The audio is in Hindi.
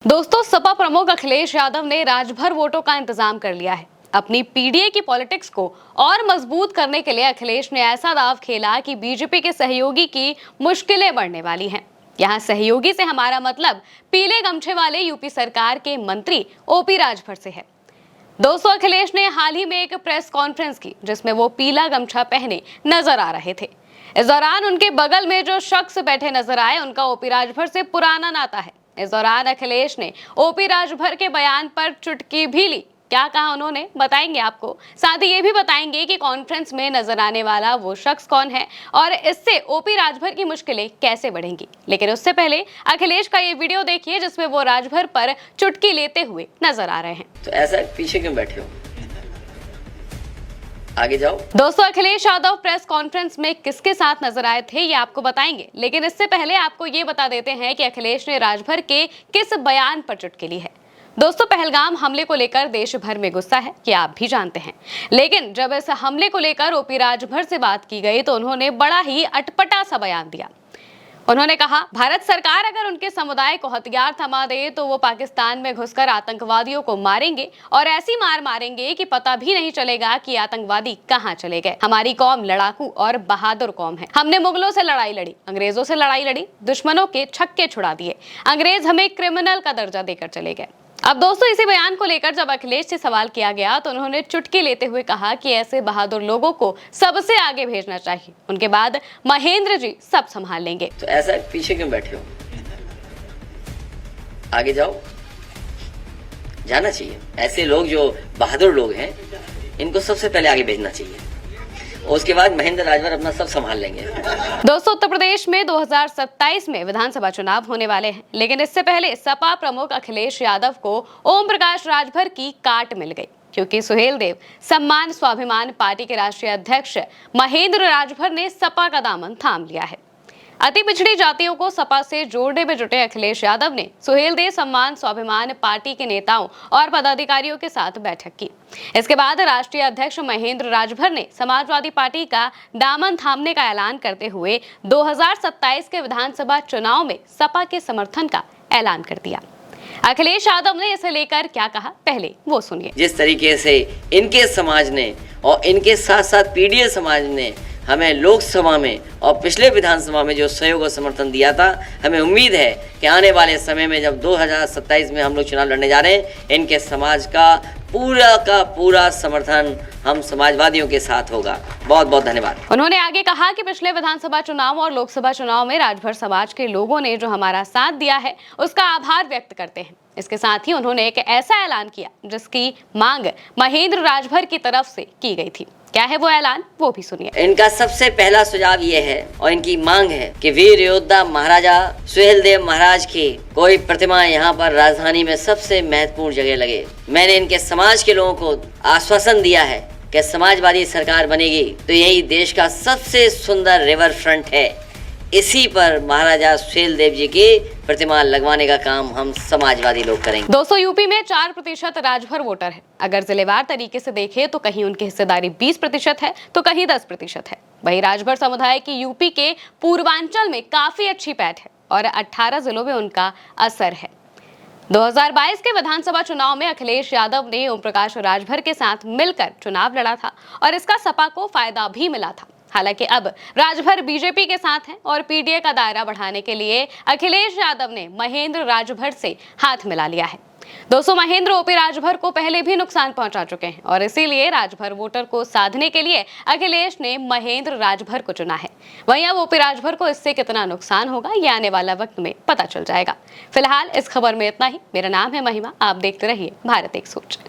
दोस्तों, सपा प्रमुख अखिलेश यादव ने राजभर वोटों का इंतजाम कर लिया है। अपनी पीडीए की पॉलिटिक्स को और मजबूत करने के लिए अखिलेश ने ऐसा दाव खेला कि बीजेपी के सहयोगी की मुश्किलें बढ़ने वाली हैं। यहाँ सहयोगी से हमारा मतलब पीले गमछे वाले यूपी सरकार के मंत्री ओपी राजभर से है। दोस्तों, अखिलेश ने हाल ही में एक प्रेस कॉन्फ्रेंस की जिसमें वो पीला गमछा पहने नजर आ रहे थे। इस दौरान उनके बगल में जो शख्स बैठे नजर आए उनका ओपी राजभर से पुराना नाता है। इस दौरान अखिलेश ने ओपी राजभर के बयान पर चुटकी भी ली। क्या कहा उन्होंने, बताएंगे आपको। साथ ही ये भी बताएंगे कि कॉन्फ्रेंस में नजर आने वाला वो शख्स कौन है और इससे ओपी राजभर की मुश्किलें कैसे बढ़ेंगी। लेकिन उससे पहले अखिलेश का ये वीडियो देखिए जिसमें वो राजभर पर चुटकी लेते हुए नजर आ रहे हैं। तो ऐसा पीछे क्यों बैठे हो, आगे जाओ। दोस्तों, अखिलेश यादव प्रेस कॉन्फ्रेंस में किसके साथ नजर आए थे ये आपको बताएंगे, लेकिन इससे पहले आपको ये बता देते हैं कि अखिलेश ने राजभर के किस बयान पर चुटकी ली है। दोस्तों, पहलगाम हमले को लेकर देश भर में गुस्सा है, ये आप भी जानते हैं। लेकिन जब इस हमले को लेकर ओपी राजभर से बात की गई तो उन्होंने बड़ा ही अटपटा सा बयान दिया। उन्होंने कहा, भारत सरकार अगर उनके समुदाय को हथियार थमा दे तो वो पाकिस्तान में घुसकर आतंकवादियों को मारेंगे और ऐसी मार मारेंगे कि पता भी नहीं चलेगा कि आतंकवादी कहां चले गए। हमारी कौम लड़ाकू और बहादुर कौम है। हमने मुगलों से लड़ाई लड़ी, अंग्रेजों से लड़ाई लड़ी, दुश्मनों के छक्के छुड़ा दिए। अंग्रेज हमें क्रिमिनल का दर्जा देकर चले गए। अब दोस्तों, इसी बयान को लेकर जब अखिलेश से सवाल किया गया तो उन्होंने चुटकी लेते हुए कहा कि ऐसे बहादुर लोगों को सबसे आगे भेजना चाहिए, उनके बाद महेंद्र जी सब संभाल लेंगे। तो ऐसा पीछे क्यों बैठे हो, आगे जाओ। जाना चाहिए। ऐसे लोग जो बहादुर लोग हैं इनको सबसे पहले आगे भेजना चाहिए, उसके बाद महेंद्र राजभर अपना सब संभाल लेंगे। दोस्तों, उत्तर प्रदेश में 2027 में विधानसभा चुनाव होने वाले हैं, लेकिन इससे पहले सपा प्रमुख अखिलेश यादव को ओम प्रकाश राजभर की काट मिल गई, क्योंकि सुहेलदेव सम्मान स्वाभिमान पार्टी के राष्ट्रीय अध्यक्ष महेंद्र राजभर ने सपा का दामन थाम लिया है। अति पिछड़ी जातियों को सपा से जोड़ने में जुटे अखिलेश यादव ने सुहेलदेव सम्मान स्वाभिमान पार्टी के नेताओं और पदाधिकारियों के साथ बैठक की। इसके बाद राष्ट्रीय अध्यक्ष महेंद्र राजभर ने समाजवादी पार्टी का दामन थामने का ऐलान करते हुए 2027 के विधानसभा चुनाव में सपा के समर्थन का ऐलान कर दिया। अखिलेश यादव ने इसे लेकर क्या कहा, पहले वो सुनिए। जिस तरीके से इनके समाज ने और इनके साथ साथ पीडीए समाज ने हमें लोकसभा में और पिछले विधानसभा में जो सहयोग और समर्थन दिया था, हमें उम्मीद है कि आने वाले समय में जब 2027 में हम लोग चुनाव लड़ने जा रहे हैं, इनके समाज का पूरा समर्थन हम समाजवादियों के साथ होगा। बहुत बहुत धन्यवाद। उन्होंने आगे कहा कि पिछले विधानसभा चुनाव और लोकसभा चुनाव में राजभर समाज के लोगों ने जो हमारा साथ दिया है उसका आभार व्यक्त करते हैं। इसके साथ ही उन्होंने एक ऐसा ऐलान किया जिसकी मांग महेंद्र राजभर की तरफ से की गई थी। क्या है वो ऐलान, वो भी सुनिए। इनका सबसे पहला सुझाव ये है और इनकी मांग है कि वीर योद्धा महाराजा सुहेलदेव महाराज की कोई प्रतिमा यहाँ पर राजधानी में सबसे महत्वपूर्ण जगह लगे। मैंने इनके समाज के लोगों को आश्वासन दिया है कि समाजवादी सरकार बनेगी तो यही देश का सबसे सुंदर रिवर फ्रंट है, इसी पर महाराजा सुहेलदेव जी की प्रतिमा लगवाने का काम हम समाजवादी लोग करेंगे। दोस्तों, यूपी में 4% राजभर वोटर है। अगर जिलेवार तरीके से देखें तो कहीं उनकी हिस्सेदारी 20% है तो कहीं 10% है। वहीं राजभर समुदाय की यूपी के पूर्वांचल में काफी अच्छी पैठ है और 18 जिलों में उनका असर है। 2022 के विधानसभा चुनाव में अखिलेश यादव ने ओम प्रकाश राजभर के साथ मिलकर चुनाव लड़ा था और इसका सपा को फायदा भी मिला था। हालांकि अब राजभर बीजेपी के साथ हैं और पीडीए का दायरा बढ़ाने के लिए अखिलेश यादव ने महेंद्र राजभर से हाथ मिला लिया है। दोस्तों, महेंद्र ओपी राजभर को पहले भी नुकसान पहुंचा चुके हैं और इसीलिए राजभर वोटर को साधने के लिए अखिलेश ने महेंद्र राजभर को चुना है। वहीं अब ओपी राजभर को इससे कितना नुकसान होगा ये आने वाला वक्त में पता चल जाएगा। फिलहाल इस खबर में इतना ही। मेरा नाम है महिमा, आप देखते रहिए भारत एक सोच।